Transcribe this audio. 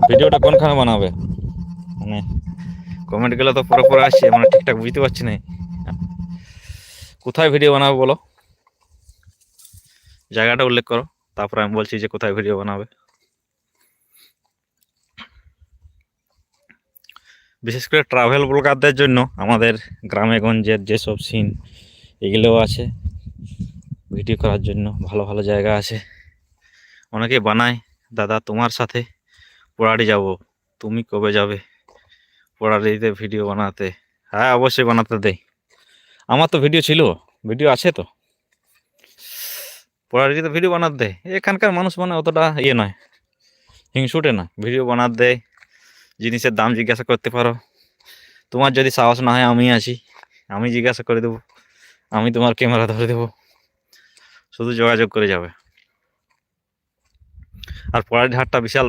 ভিডিওটা কোনখানে বানাবে? মানে কমেন্ট গুলো তো পরে পরে আসছে, মানে ঠিকঠাক বুঝতে পারছি না। কোথায় ভিডিও বানাবে বলো, জায়গাটা উল্লেখ করো, তারপর আমি বলছি যে কোথায় ভিডিও বানাবে। বিশেষ করে ট্রাভেল ব্লগারদের জন্য আমাদের গ্রামে গঞ্জের যেসব সিন এগুলোও আছে ভিডিও করার জন্য, ভালো ভালো জায়গা আছে। অনেকে বানায়, দাদা তোমার সাথে পোড়াড়ি যাব, তুমি কবে যাবে পোড়াড়িতে ভিডিও বানাতে? হ্যাঁ অবশ্যই বানাতে দেয়, আমার তো ভিডিও ছিল, ভিডিও আছে তো। পোড়াড়িতে ভিডিও বানাতে দেয়, এখানকার মানুষ মানে অতটা ইয়ে নয়, হিংসুটে না, ভিডিও বানাতে দেয়। জিনিসের দাম জিজ্ঞাসা করতে পারো, তোমার যদি সাহস না হয় আমি আছি, আমি জিজ্ঞাসা করে দেবো, আমি তোমার ক্যামেরা ধরে দেবো, শুধু যোগাযোগ করে যাবে। আর পোড়াড়ির হাটটা বিশাল